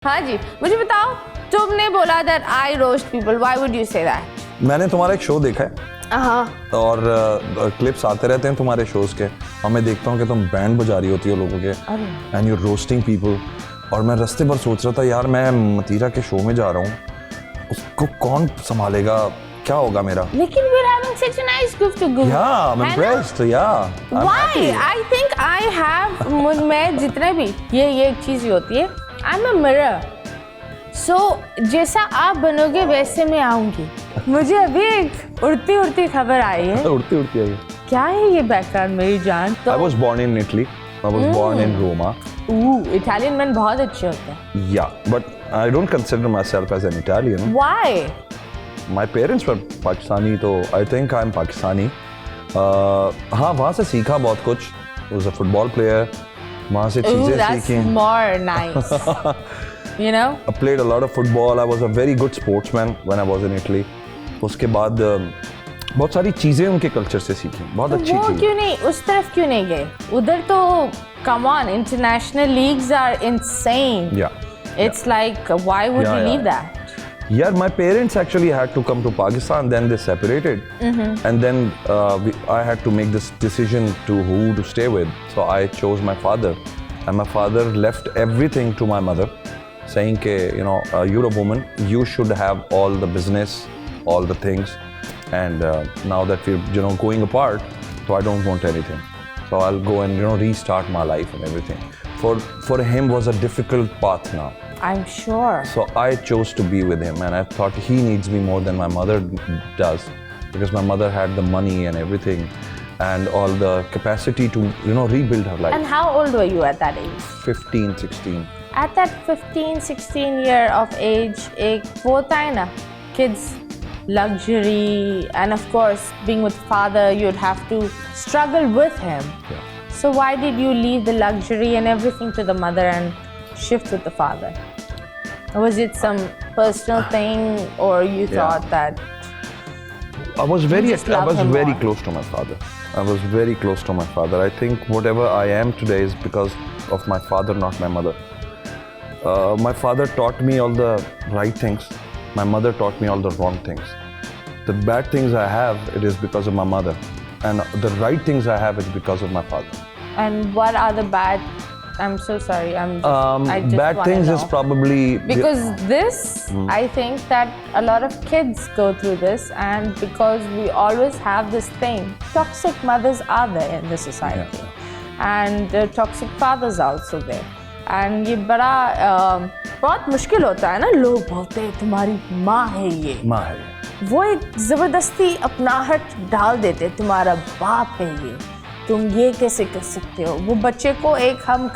हाँ जी, मुझे बताओ, तुमने बोला that I roast people. Why would you say that? मैंने तुम्हारा एक शो देखा है और क्लिप्स आते रहते हैं तुम्हारे शोज के और मैं देखता हूँ कि तुम बैंड बजा रही होती हो लोगों के एंड यू रोस्टिंग पीपल। और मैं रास्ते पर सोच रहा था यार मैं मतीरा के शो में जा रहा हूँ, उसको कौन संभालेगा, क्या होगा मेरा। लेकिन we're having such a nice group to go. Yeah, I'm impressed. Yeah. Why? I think I have मैं जितने भी ये एक चीज होती है, I'm a mirror. So जैसा आप बनोगे वैसे मैं आऊंगी। मुझे अभी एक उड़ती खबर आई है। उड़ती आई है। क्या है ये बैकग्राउंड मेरी जान? तो I was born in Italy. I was born in Roma. Italian man बहुत अच्छे होते हैं। Yeah, but I don't consider myself as an Italian. Why? My parents were Pakistani, तो I think I'm Pakistani. हाँ, वहाँ से सीखा बहुत कुछ. I was a football player. वहाँ से चीजें सीखी. That's more nice. You know? I played a lot of football. I was a very good sportsman when I was in Italy. उसके बाद बहुत सारी चीजें उनके कल्चर से सीखी. बहुत अच्छी वो चीज. क्यों नहीं उस तरफ क्यों नहीं गए? उधर तो come on, international leagues are insane. Yeah. It's like why would you leave that? Yeah, my parents actually had to come to Pakistan. Then they separated, and then I had to make this decision to who to stay with. So I chose my father, and my father left everything to my mother, saying "Ke you're a woman, you should have all the business, all the things, and now that we're going apart, so I don't want anything. So I'll go and restart my life and everything." For him was a difficult path now. I'm sure. So I chose to be with him, and I thought he needs me more than my mother does, because my mother had the money and everything, and all the capacity to rebuild her life. And how old were you at that age? 15, 16. At that 15, 16 year of age, एक वो होता है ना, kids luxury, and of course being with father, you'd have to struggle with him. Yeah. So why did you leave the luxury and everything to the mother and shift with the father? Was it some personal thing, or you thought that? I was very more? close to my father. I was very close to my father. I think whatever I am today is because of my father, not my mother. My father taught me all the right things. My mother taught me all the wrong things. The bad things I have, it is because of my mother, and the right things I have, it's because of my father. And what are the bad? I'm so sorry. I just bad things is probably because this. I think that a lot of kids go through this, and because we always have this thing, toxic mothers are there in the society, and toxic fathers also there. And ये बड़ा बहुत मुश्किल होता है ना, लोग बोलते हैं तुम्हारी माँ है ये, माँ है, वो एक जबरदस्ती अपनाहट डाल देते, तुम्हारा बाप है ये, तुम ये कैसे कर सकते हो। वो बच्चे को एक हम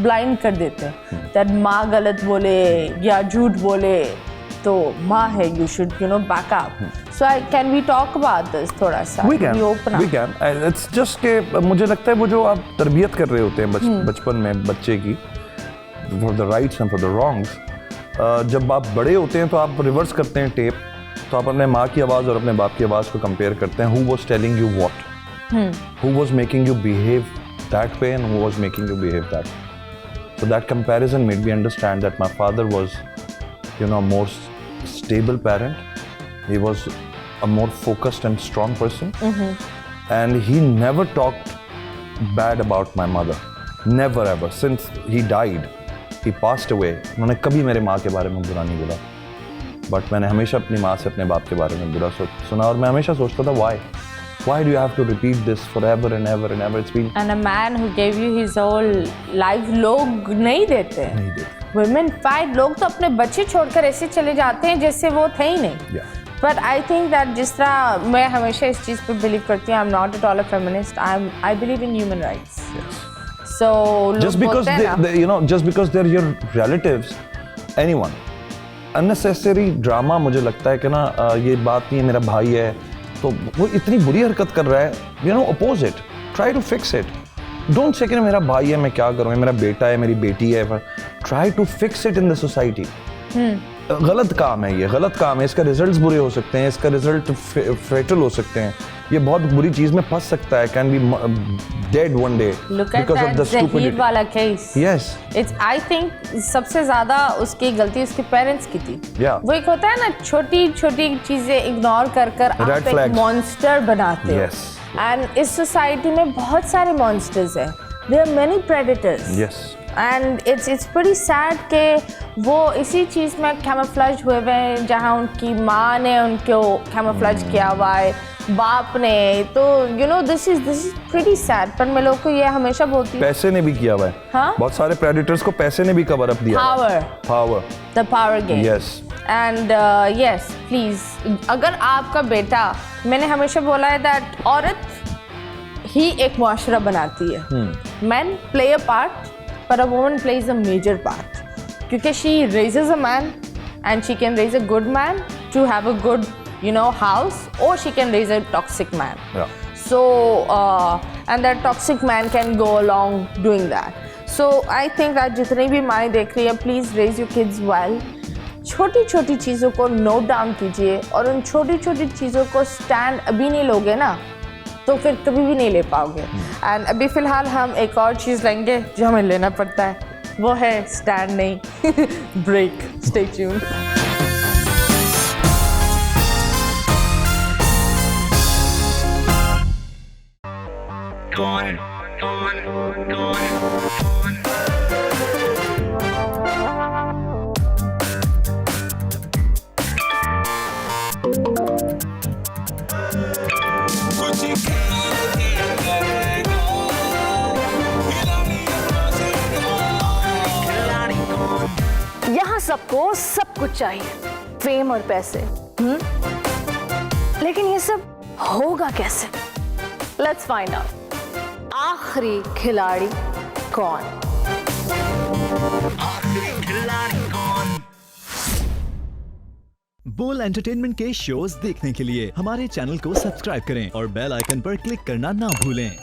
ब्लाइंड कर देते हैं, दैट माँ गलत बोले या झूठ बोले तो माँ है, you should back up. So can we talk about this थोड़ा सा? We can. It's just के मुझे लगता है वो जो आप तरबियत कर रहे होते हैं बचपन में बच्चे की, for the rights and for the wrongs, जब आप बड़े होते हैं तो आप रिवर्स करते हैं टेप, तो आप अपने माँ की आवाज़ और अपने बाप की आवाज़ को कंपेयर करते हैं. Who was telling you what? Who was making you behave that way and who was making you behave that way? So that comparison made me understand that my father was, a more stable parent. He was a more focused and strong person. And he never talked bad about my mother. Never ever. Since he died, he passed away. उन्होंने कभी मेरे माँ के बारे में बुरा नहीं बोला. But मैंने हमेशा अपनी माँ से अपने बाप के बारे में बुरा सुना और मैं हमेशा सोचता था why do you have to repeat this forever and ever and ever? It's been. And a man who gave you his whole life, लोग नहीं देते. Women fight. लोग तो अपने बच्चे छोड़कर ऐसे चले जाते हैं जैसे वो थे ही नहीं. But I think that जिस तरह मैं हमेशा इस चीज़ पर believe करती हूँ, I'm not at all a feminist. I believe in human rights. Yes. So just because just because they're your relatives, anyone. Unnecessary drama मुझे लगता है कि ना ये बात नहीं है, मेरा भाई है तो वो इतनी बुरी हरकत कर रहा है, oppose it, try to fix it. Don't say कि मेरा भाई है मैं क्या करूँ, मेरा बेटा है मेरी बेटी है, try to fix it in the society. गलत काम है ये, गलत काम है, इसका रिजल्ट्स बुरे हो सकते हैं, इसका रिजल्ट फेटल हो सकते हैं, ये बहुत बुरी चीज में फंस सकता है, can be dead one day because of the stupidity वाला केस। यस, इट्स आई थिंक सबसे ज्यादा उसकी गलती उसके पेरेंट्स की थी। वो एक होता है ना, छोटी छोटी चीजें इग्नोर कर आप एक मॉन्स्टर बनाते हो। एंड इस सोसाइटी में बहुत सारे मॉन्स्टर्स हैं, there are many predators. Yes, and it's pretty sad कि वो इसी चीज़ में कैमोफ्लेज हुए हुए हैं, जहाँ उनकी माँ ने उनको कैमोफ्लेज किया हुआ है, बाप ने। तो you know this is pretty sad. पर मैं लोग को ये हमेशा बोलती हूँ, पैसे ने भी किया हुआ है। हाँ? बहुत सारे प्रेडेटर्स को पैसे ने भी कवर अप दिया। Power, the power game. Yes, and yes please, अगर आपका बेटा, मैंने हमेशा बोला है दैट औरत ही एक मुआशरा बनाती है। Man play a part, but a woman plays a major part, क्योंकि she raises a man and she can raise a good man to have a good, you know, house, or she can raise a toxic man. Yeah. So and that toxic man can go along doing that. So I think that जितनी भी माएँ देख रही है, please raise your kids well. छोटी छोटी चीज़ों को note down कीजिए, और उन छोटी छोटी चीज़ों को स्टैंड अभी नहीं लोगे ना, तो फिर कभी भी नहीं ले पाओगे। एंड अभी फ़िलहाल हम एक और चीज़ लेंगे जो हमें लेना पड़ता है, वो है स्टैंड नहीं, ब्रेक। Stay tuned. यहाँ सबको सब कुछ चाहिए, फेम और पैसे। लेकिन ये सब होगा कैसे? Let's find out. आखिरी खिलाड़ी कौन? बोल एंटरटेनमेंट के शोज देखने के लिए हमारे चैनल को सब्सक्राइब करें और बेल आइकन पर क्लिक करना ना भूलें।